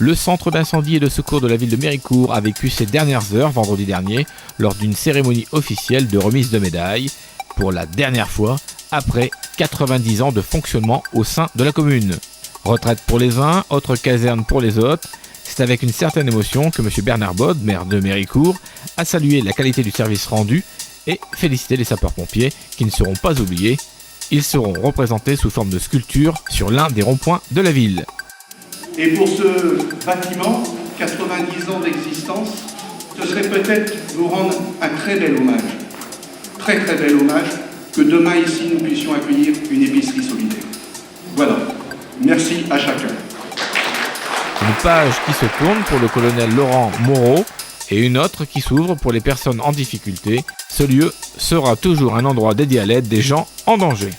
Le centre d'incendie et de secours de la ville de Méricourt a vécu ces dernières heures vendredi dernier lors d'une cérémonie officielle de remise de médailles pour la dernière fois après 90 ans de fonctionnement au sein de la commune. Retraite pour les uns, autre caserne pour les autres. C'est avec une certaine émotion que M. Bernard Bode, maire de Méricourt, a salué la qualité du service rendu et félicité les sapeurs-pompiers qui ne seront pas oubliés. Ils seront représentés sous forme de sculpture sur l'un des ronds-points de la ville. Et pour ce bâtiment, 90 ans d'existence, ce serait peut-être vous rendre un très bel hommage, très très bel hommage, que demain ici nous puissions accueillir une épicerie solidaire. Voilà, merci à chacun. Une page qui se tourne pour le colonel Laurent Moreau et une autre qui s'ouvre pour les personnes en difficulté. Ce lieu sera toujours un endroit dédié à l'aide des gens en danger.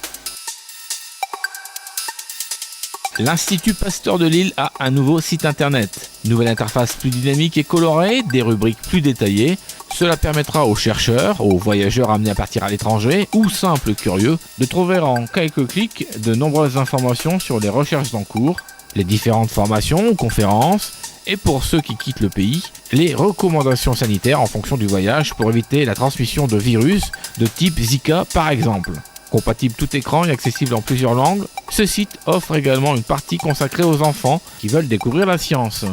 L'Institut Pasteur de Lille a un nouveau site internet. Nouvelle interface plus dynamique et colorée, des rubriques plus détaillées. Cela permettra aux chercheurs, aux voyageurs amenés à partir à l'étranger ou simples curieux de trouver en quelques clics de nombreuses informations sur les recherches en cours, les différentes formations ou conférences, et pour ceux qui quittent le pays, les recommandations sanitaires en fonction du voyage pour éviter la transmission de virus de type Zika par exemple. Compatible tout écran et accessible en plusieurs langues, ce site offre également une partie consacrée aux enfants qui veulent découvrir la science.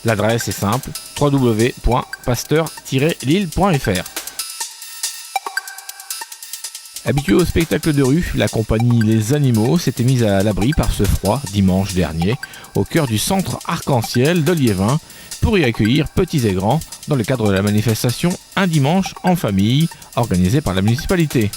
L'adresse est simple, www.pasteur-lille.fr. Habitué au spectacle de rue, la compagnie Les Animaux s'était mise à l'abri par ce froid dimanche dernier au cœur du centre Arc-en-Ciel de Liévin pour y accueillir petits et grands dans le cadre de la manifestation Un dimanche en famille organisée par la municipalité.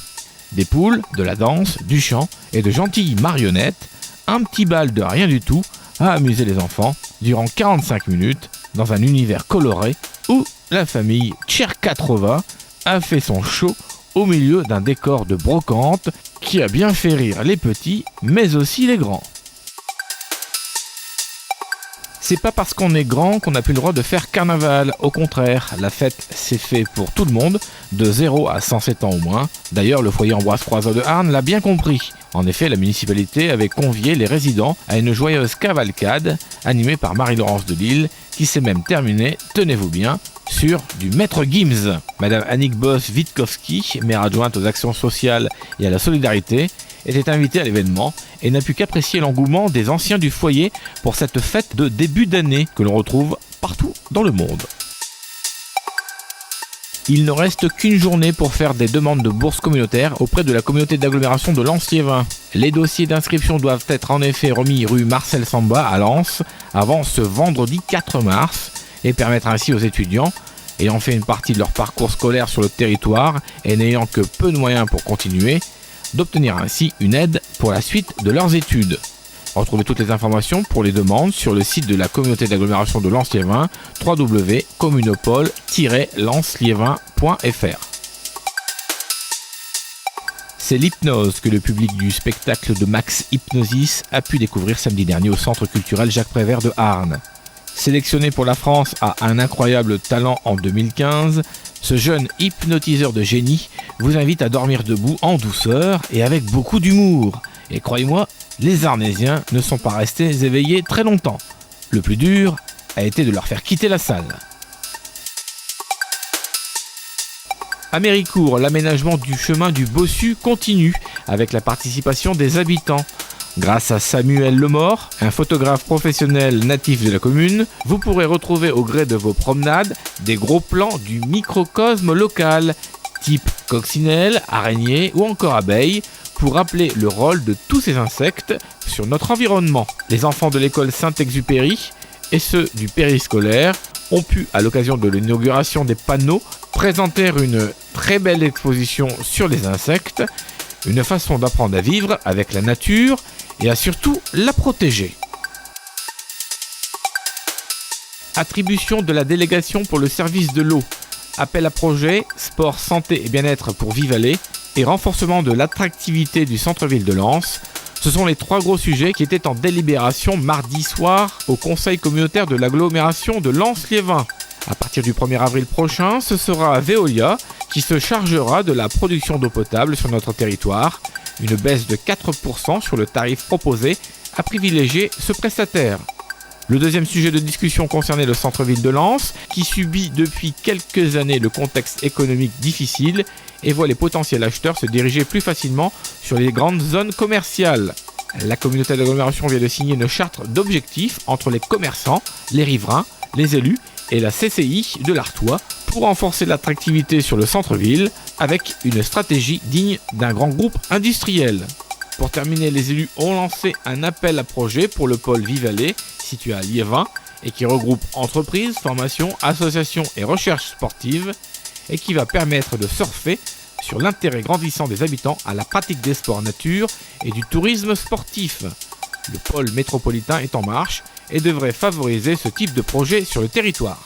Des poules, de la danse, du chant et de gentilles marionnettes, un petit bal de rien du tout a amusé les enfants durant 45 minutes dans un univers coloré où la famille Tcherkatrova a fait son show au milieu d'un décor de brocante qui a bien fait rire les petits mais aussi les grands. C'est pas parce qu'on est grand qu'on n'a plus le droit de faire carnaval. Au contraire, la fête s'est faite pour tout le monde, de 0 à 107 ans au moins. D'ailleurs, le foyer Ambroise Croizat de Arnes l'a bien compris. En effet, la municipalité avait convié les résidents à une joyeuse cavalcade animée par Marie-Laurence de Lille, qui s'est même terminée, tenez-vous bien, sur du Maître Gims. Madame Annick Boss-Witkowski, maire adjointe aux actions sociales et à la solidarité, était invitée à l'événement et n'a pu qu'apprécier l'engouement des anciens du foyer pour cette fête de début d'année que l'on retrouve partout dans le monde. Il ne reste qu'une journée pour faire des demandes de bourses communautaires auprès de la communauté d'agglomération de Lens-Liévin. Les dossiers d'inscription doivent être en effet remis rue Marcel Samba à Lens avant ce vendredi 4 mars et permettre ainsi aux étudiants ayant fait une partie de leur parcours scolaire sur le territoire et n'ayant que peu de moyens pour continuer, d'obtenir ainsi une aide pour la suite de leurs études. Retrouvez toutes les informations pour les demandes sur le site de la communauté d'agglomération de Lens-Liévin, www.communopole-lensliévin.fr. C'est l'hypnose que le public du spectacle de Max Hypnosis a pu découvrir samedi dernier au centre culturel Jacques Prévert de Arnes. Sélectionné pour la France à un incroyable talent en 2015, ce jeune hypnotiseur de génie vous invite à dormir debout en douceur et avec beaucoup d'humour. Et croyez-moi, les Arnésiens ne sont pas restés éveillés très longtemps. Le plus dur a été de leur faire quitter la salle. À Méricourt, l'aménagement du chemin du Bossu continue avec la participation des habitants. Grâce à Samuel Lemort, un photographe professionnel natif de la commune, vous pourrez retrouver au gré de vos promenades des gros plans du microcosme local, type coccinelle, araignée ou encore abeille, pour rappeler le rôle de tous ces insectes sur notre environnement. Les enfants de l'école Saint-Exupéry et ceux du périscolaire ont pu, à l'occasion de l'inauguration des panneaux, présenter une très belle exposition sur les insectes, une façon d'apprendre à vivre avec la nature et à surtout la protéger. Attribution de la délégation pour le service de l'eau, appel à projet, sport, santé et bien-être pour Vivalet et renforcement de l'attractivité du centre-ville de Lens. Ce sont les trois gros sujets qui étaient en délibération mardi soir au conseil communautaire de l'agglomération de Lens-Liévin. À partir du 1er avril prochain, ce sera Veolia qui se chargera de la production d'eau potable sur notre territoire. Une baisse de 4% sur le tarif proposé a privilégié ce prestataire. Le deuxième sujet de discussion concernait le centre-ville de Lens, qui subit depuis quelques années le contexte économique difficile et voit les potentiels acheteurs se diriger plus facilement sur les grandes zones commerciales. La communauté d'agglomération vient de signer une charte d'objectifs entre les commerçants, les riverains, les élus et la CCI de l'Artois pour renforcer l'attractivité sur le centre-ville avec une stratégie digne d'un grand groupe industriel. Pour terminer, les élus ont lancé un appel à projet pour le pôle Vivalet, situé à Liévin, et qui regroupe entreprises, formations, associations et recherches sportives, et qui va permettre de surfer sur l'intérêt grandissant des habitants à la pratique des sports nature et du tourisme sportif. Le pôle métropolitain est en marche et devrait favoriser ce type de projet sur le territoire.